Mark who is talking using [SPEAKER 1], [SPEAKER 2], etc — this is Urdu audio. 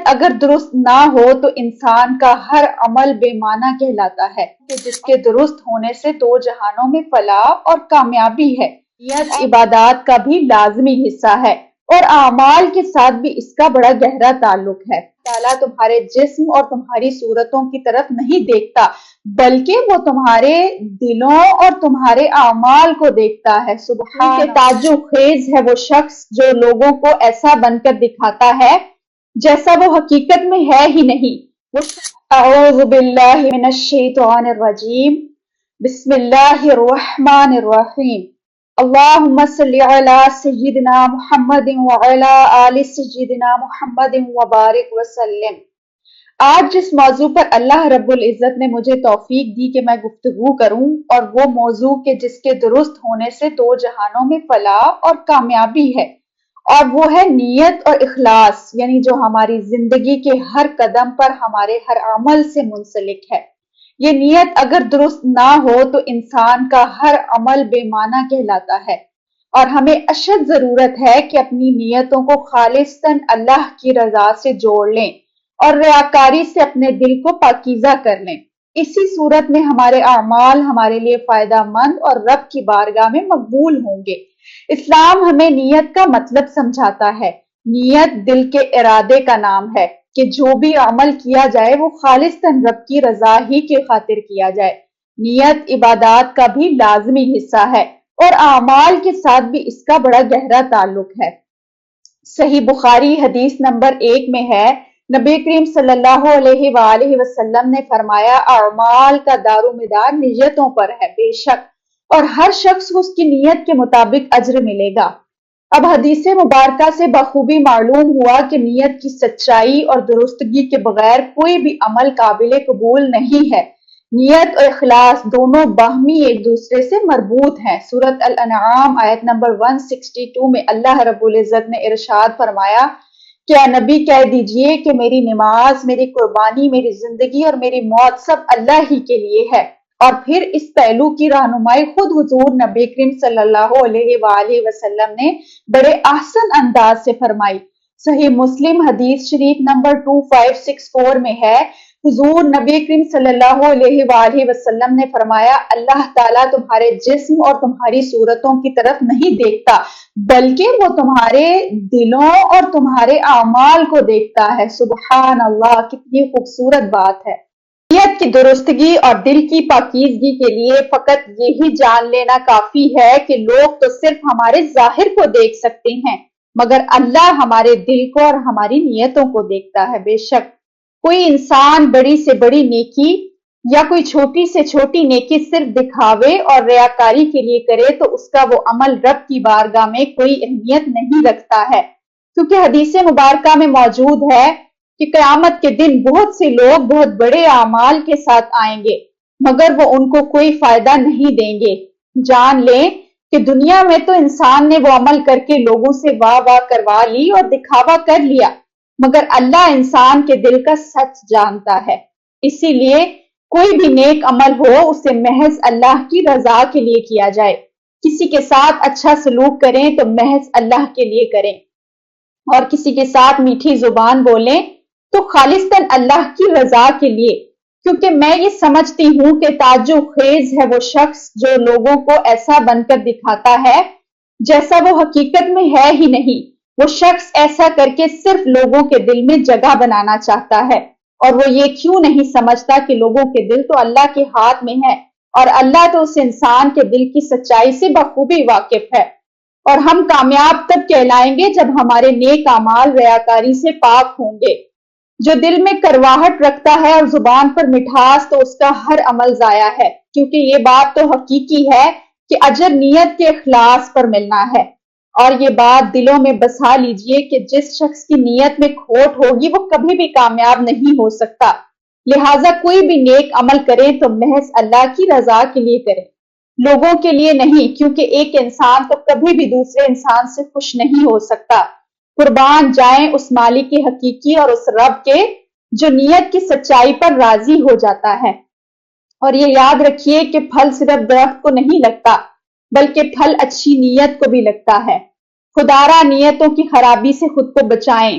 [SPEAKER 1] اگر درست نہ ہو تو انسان کا ہر عمل بے معنی کہلاتا ہے کہ جس کے درست ہونے سے دو جہانوں میں فلاح اور کامیابی ہے۔ نیت عبادات کا بھی لازمی حصہ ہے اور اعمال کے ساتھ بھی اس کا بڑا گہرا تعلق ہے۔ تعالیٰ تمہارے جسم اور تمہاری صورتوں کی طرف نہیں دیکھتا بلکہ وہ تمہارے دلوں اور تمہارے اعمال کو دیکھتا ہے۔ سبحان کے تعجب خیز ہے وہ شخص جو لوگوں کو ایسا بن کر دکھاتا ہے جیسا وہ حقیقت میں ہے ہی نہیں۔ اعوذ باللہ من الشیطان الرجیم، بسم اللہ الرحمن الرحیم، اللہم صلی علی سیدنا محمد وعلی آل سیدنا محمد وبارک وسلم۔ آج جس موضوع پر اللہ رب العزت نے مجھے توفیق دی کہ میں گفتگو کروں، اور وہ موضوع کہ جس کے درست ہونے سے دو جہانوں میں فلاح اور کامیابی ہے، اور وہ ہے نیت اور اخلاص، یعنی جو ہماری زندگی کے ہر قدم پر ہمارے ہر عمل سے منسلک ہے۔ یہ نیت اگر درست نہ ہو تو انسان کا ہر عمل بے معنی کہلاتا ہے، اور ہمیں اشد ضرورت ہے کہ اپنی نیتوں کو خالصتاً اللہ کی رضا سے جوڑ لیں اور ریاکاری سے اپنے دل کو پاکیزہ کر لیں۔ اسی صورت میں ہمارے اعمال ہمارے لیے فائدہ مند اور رب کی بارگاہ میں مقبول ہوں گے۔ اسلام ہمیں نیت کا مطلب سمجھاتا ہے۔ نیت دل کے ارادے کا نام ہے کہ جو بھی عمل کیا جائے وہ خالصتاً رب کی رضا ہی کے خاطر کیا جائے۔ نیت عبادات کا بھی لازمی حصہ ہے اور اعمال کے ساتھ بھی اس کا بڑا گہرا تعلق ہے۔ صحیح بخاری حدیث نمبر 1 میں ہے، نبی کریم صلی اللہ علیہ وآلہ وسلم نے فرمایا، اعمال کا دارومدار نیتوں پر ہے، بے شک اور ہر شخص کو اس کی نیت کے مطابق اجر ملے گا۔ اب حدیث مبارکہ سے بخوبی معلوم ہوا کہ نیت کی سچائی اور درستگی کے بغیر کوئی بھی عمل قابل قبول نہیں ہے۔ نیت اور اخلاص دونوں باہمی ایک دوسرے سے مربوط ہیں۔ سورۃ الانعام آیت نمبر 162 میں اللہ رب العزت نے ارشاد فرمایا، کیا نبی کہہ دیجئے کہ میری نماز، میری قربانی، میری زندگی اور میری موت سب اللہ ہی کے لیے ہے۔ اور پھر اس پہلو کی رہنمائی خود حضور نبی کریم صلی اللہ علیہ وآلہ وسلم نے بڑے احسن انداز سے فرمائی۔ صحیح مسلم حدیث شریف نمبر 2564 میں ہے، حضور نبی کریم صلی اللہ علیہ وآلہ وسلم نے فرمایا، اللہ تعالیٰ تمہارے جسم اور تمہاری صورتوں کی طرف نہیں دیکھتا بلکہ وہ تمہارے دلوں اور تمہارے اعمال کو دیکھتا ہے۔ سبحان اللہ، کتنی خوبصورت بات ہے۔ نیت کی درستگی اور دل کی پاکیزگی کے لیے فقط یہی جان لینا کافی ہے کہ لوگ تو صرف ہمارے ظاہر کو دیکھ سکتے ہیں، مگر اللہ ہمارے دل کو اور ہماری نیتوں کو دیکھتا ہے۔ بے شک کوئی انسان بڑی سے بڑی نیکی یا کوئی چھوٹی سے چھوٹی نیکی صرف دکھاوے اور ریاکاری کے لیے کرے تو اس کا وہ عمل رب کی بارگاہ میں کوئی اہمیت نہیں رکھتا ہے، کیونکہ حدیث مبارکہ میں موجود ہے کہ قیامت کے دن بہت سے لوگ بہت بڑے اعمال کے ساتھ آئیں گے مگر وہ ان کو کوئی فائدہ نہیں دیں گے۔ جان لیں کہ دنیا میں تو انسان نے وہ عمل کر کے لوگوں سے واہ واہ کروا لی اور دکھاوا کر لیا، مگر اللہ انسان کے دل کا سچ جانتا ہے۔ اسی لیے کوئی بھی نیک عمل ہو اسے محض اللہ کی رضا کے لیے کیا جائے۔ کسی کے ساتھ اچھا سلوک کریں تو محض اللہ کے لیے کریں، اور کسی کے ساتھ میٹھی زبان بولیں تو خالصتاً اللہ کی رضا کے لیے، کیونکہ میں یہ سمجھتی ہوں کہ تعجب خیز ہے وہ شخص جو لوگوں کو ایسا بن کر دکھاتا ہے جیسا وہ حقیقت میں ہے ہی نہیں۔ وہ شخص ایسا کر کے صرف لوگوں کے دل میں جگہ بنانا چاہتا ہے، اور وہ یہ کیوں نہیں سمجھتا کہ لوگوں کے دل تو اللہ کے ہاتھ میں ہے، اور اللہ تو اس انسان کے دل کی سچائی سے بخوبی واقف ہے۔ اور ہم کامیاب تب کہلائیں گے جب ہمارے نیک اعمال ریاکاری سے پاک ہوں گے۔ جو دل میں کرواہٹ رکھتا ہے اور زبان پر مٹھاس، تو اس کا ہر عمل ضائع ہے، کیونکہ یہ بات تو حقیقی ہے کہ اجر نیت کے اخلاص پر ملنا ہے۔ اور یہ بات دلوں میں بسا لیجئے کہ جس شخص کی نیت میں کھوٹ ہوگی وہ کبھی بھی کامیاب نہیں ہو سکتا۔ لہٰذا کوئی بھی نیک عمل کریں تو محض اللہ کی رضا کے لیے کریں، لوگوں کے لیے نہیں، کیونکہ ایک انسان تو کبھی بھی دوسرے انسان سے خوش نہیں ہو سکتا۔ قربان جائیں اس مالک حقیقی اور اس رب کے جو نیت کی سچائی پر راضی ہو جاتا ہے۔ اور یہ یاد رکھیے کہ پھل صرف درخت کو نہیں لگتا بلکہ پھل اچھی نیت کو بھی لگتا ہے۔ خدارا نیتوں کی خرابی سے خود کو بچائیں،